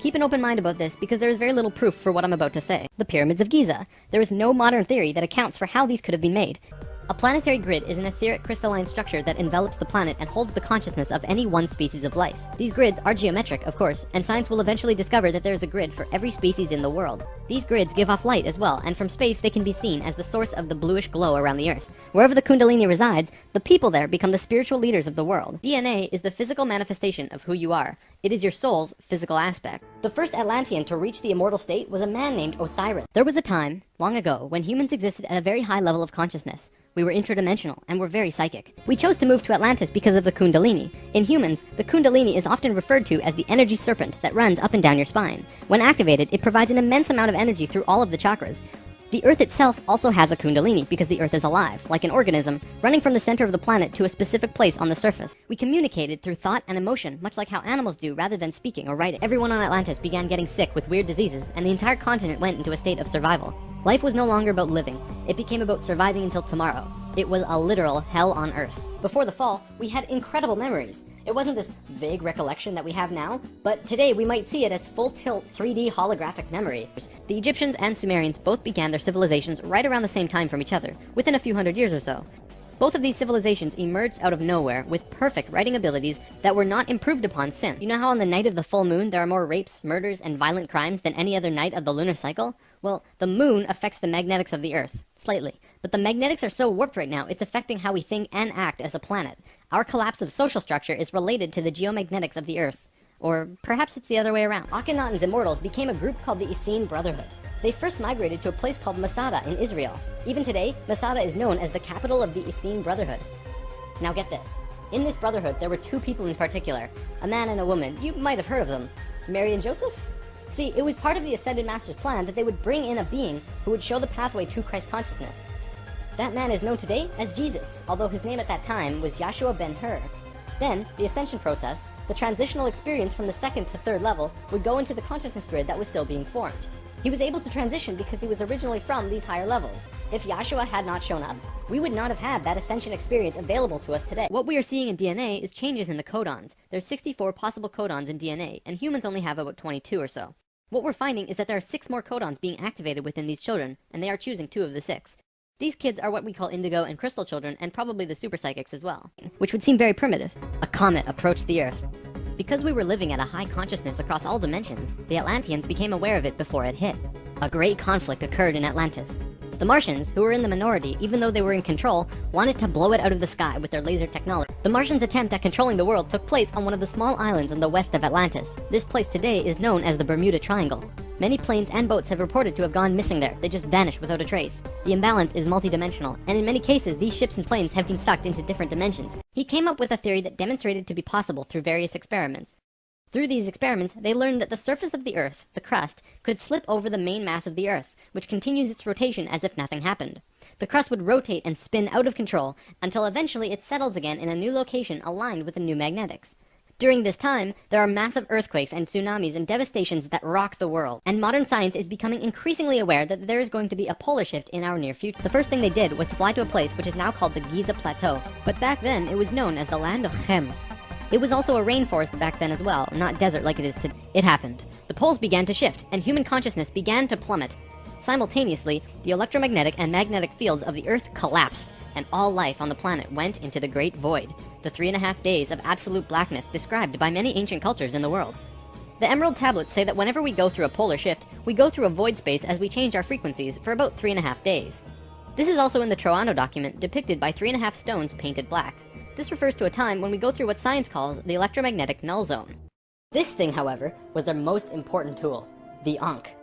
Keep an open mind about this because there is very little proof for what I'm about to say. The pyramids of Giza. There is no modern theory that accounts for how these could have been made. A planetary grid is an etheric crystalline structure that envelops the planet and holds the consciousness of any one species of life. These grids are geometric, of course, and science will eventually discover that there is a grid for every species in the world. These grids give off light as well, and from space they can be seen as the source of the bluish glow around the Earth. Wherever the Kundalini resides, the people there become the spiritual leaders of the world. DNA is the physical manifestation of who you are. It is your soul's physical aspect. The first Atlantean to reach the immortal state was a man named Osiris. There was a time, long ago, when humans existed at a very high level of consciousness. We were interdimensional and were very psychic. We chose to move to Atlantis because of the Kundalini. In humans, the Kundalini is often referred to as the energy serpent that runs up and down your spine. When activated, it provides an immense amount of energy through all of the chakras. The Earth itself also has a Kundalini because the Earth is alive, like an organism, running from the center of the planet to a specific place on the surface. We communicated through thought and emotion, much like how animals do rather than speaking or writing. Everyone on Atlantis began getting sick with weird diseases, and the entire continent went into a state of survival. Life was no longer about living. It became about surviving until tomorrow. It was a literal hell on Earth. Before the fall, we had incredible memories. It wasn't this vague recollection that we have now, but today we might see it as full-tilt 3D holographic memory. The Egyptians and Sumerians both began their civilizations right around the same time from each other, within a few hundred years or so. Both of these civilizations emerged out of nowhere with perfect writing abilities that were not improved upon since. You know how on the night of the full moon there are more rapes, murders, and violent crimes than any other night of the lunar cycle? Well, the moon affects the magnetics of the Earth, slightly. But the magnetics are so warped right now, it's affecting how we think and act as a planet. Our collapse of social structure is related to the geomagnetics of the Earth. Or perhaps it's the other way around. Akhenaten's immortals became a group called the Essene Brotherhood. They first migrated to a place called Masada in Israel. Even today, Masada is known as the capital of the Essene Brotherhood. Now get this. In this brotherhood, there were two people in particular, a man and a woman. You might have heard of them. Mary and Joseph? See, it was part of the Ascended Master's plan that they would bring in a being who would show the pathway to Christ consciousness. That man is known today as Jesus, although his name at that time was Yahshua ben Hur. Then, the ascension process, the transitional experience from the second to third level, would go into the consciousness grid that was still being formed. He was able to transition because he was originally from these higher levels. If Yahshua had not shown up, we would not have had that ascension experience available to us today. What we are seeing in DNA is changes in the codons. There's 64 possible codons in DNA, and humans only have about 22 or so. What we're finding is that there are 6 more codons being activated within these children, and they are choosing 2 of the 6. These kids are what we call indigo and crystal children, and probably the super psychics as well, which would seem very primitive. A comet approached the Earth. Because we were living at a high consciousness across all dimensions, the Atlanteans became aware of it before it hit. A great conflict occurred in Atlantis. The Martians, who were in the minority even though they were in control, wanted to blow it out of the sky with their laser technology. The Martians' attempt at controlling the world took place on one of the small islands in the west of Atlantis. This place today is known as the Bermuda Triangle. Many planes and boats have reported to have gone missing there. They just vanished without a trace. The imbalance is multidimensional, and in many cases, these ships and planes have been sucked into different dimensions. He came up with a theory that demonstrated to be possible through various experiments. Through these experiments, they learned that the surface of the Earth, the crust, could slip over the main mass of the Earth, which continues its rotation as if nothing happened. The crust would rotate and spin out of control until eventually it settles again in a new location aligned with the new magnetics. During this time, there are massive earthquakes and tsunamis and devastations that rock the world, and modern science is becoming increasingly aware that there is going to be a polar shift in our near future. The first thing they did was to fly to a place which is now called the Giza Plateau, but back then it was known as the land of Chem. It was also a rainforest back then as well, not desert like it is today. It happened. The poles began to shift, and human consciousness began to plummet. Simultaneously, the electromagnetic and magnetic fields of the Earth collapsed, and all life on the planet went into the Great Void, the 3.5 days of absolute blackness described by many ancient cultures in the world. The Emerald Tablets say that whenever we go through a polar shift, we go through a void space as we change our frequencies for about 3.5 days. This is also in the Troano document, depicted by 3.5 stones painted black. This refers to a time when we go through what science calls the electromagnetic null zone. This thing, however, was their most important tool, the Ankh.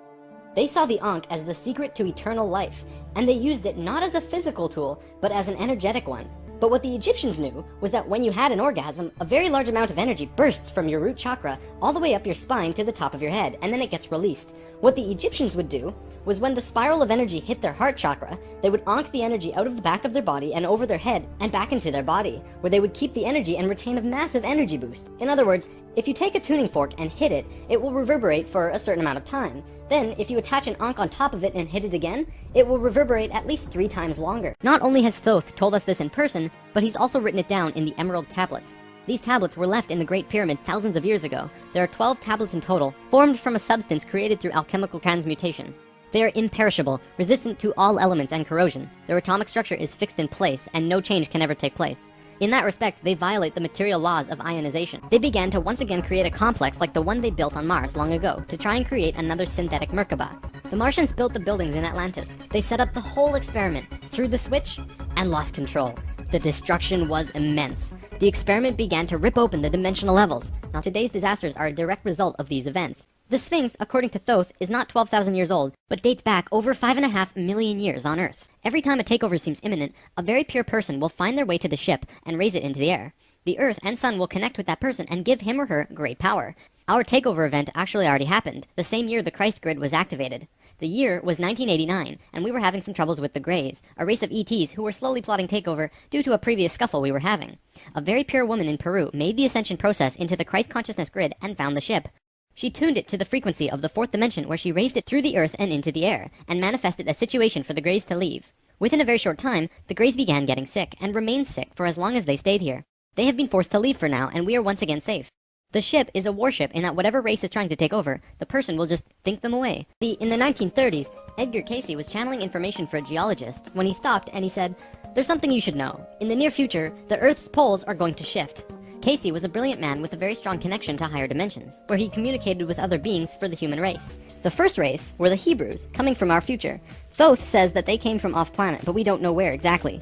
They saw the Ankh as the secret to eternal life, and they used it not as a physical tool, but as an energetic one. But what the Egyptians knew was that when you had an orgasm, a very large amount of energy bursts from your root chakra all the way up your spine to the top of your head, and then it gets released. What the Egyptians would do was when the spiral of energy hit their heart chakra, they would Ankh the energy out of the back of their body and over their head and back into their body, where they would keep the energy and retain a massive energy boost. In other words, if you take a tuning fork and hit it, it will reverberate for a certain amount of time. Then, if you attach an Ankh on top of it and hit it again, it will reverberate at least 3 times longer. Not only has Thoth told us this in person, but he's also written it down in the Emerald Tablets. These tablets were left in the Great Pyramid thousands of years ago. There are 12 tablets in total, formed from a substance created through alchemical transmutation. They are imperishable, resistant to all elements and corrosion. Their atomic structure is fixed in place, and no change can ever take place. In that respect, they violate the material laws of ionization. They began to once again create a complex like the one they built on Mars long ago, to try and create another synthetic Merkaba. The Martians built the buildings in Atlantis. They set up the whole experiment, threw the switch, and lost control. The destruction was immense. The experiment began to rip open the dimensional levels. Now today's disasters are a direct result of these events. The Sphinx, according to Thoth, is not 12,000 years old, but dates back over 5.5 million years on Earth. Every time a takeover seems imminent, a very pure person will find their way to the ship and raise it into the air. The Earth and Sun will connect with that person and give him or her great power. Our takeover event actually already happened, the same year the Christ grid was activated. The year was 1989, and we were having some troubles with the Greys, a race of ETs who were slowly plotting takeover due to a previous scuffle we were having. A very pure woman in Peru made the ascension process into the Christ consciousness grid and found the ship. She tuned it to the frequency of the fourth dimension, where she raised it through the Earth and into the air, and manifested a situation for the Greys to leave. Within a very short time, the Greys began getting sick, and remained sick for as long as they stayed here. They have been forced to leave for now, and we are once again safe. The ship is a warship in that whatever race is trying to take over, the person will just think them away. See, in the 1930s, Edgar Cayce was channeling information for a geologist when he stopped and he said, "There's something you should know. In the near future, the Earth's poles are going to shift." Cayce was a brilliant man with a very strong connection to higher dimensions, where he communicated with other beings for the human race. The first race were the Hebrews, coming from our future. Thoth says that they came from off-planet, but we don't know where exactly.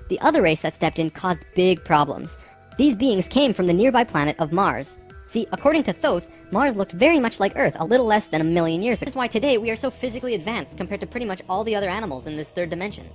The other race that stepped in caused big problems. These beings came from the nearby planet of Mars. See, according to Thoth, Mars looked very much like Earth a little less than a million years ago. That's why today we are so physically advanced compared to pretty much all the other animals in this third dimension.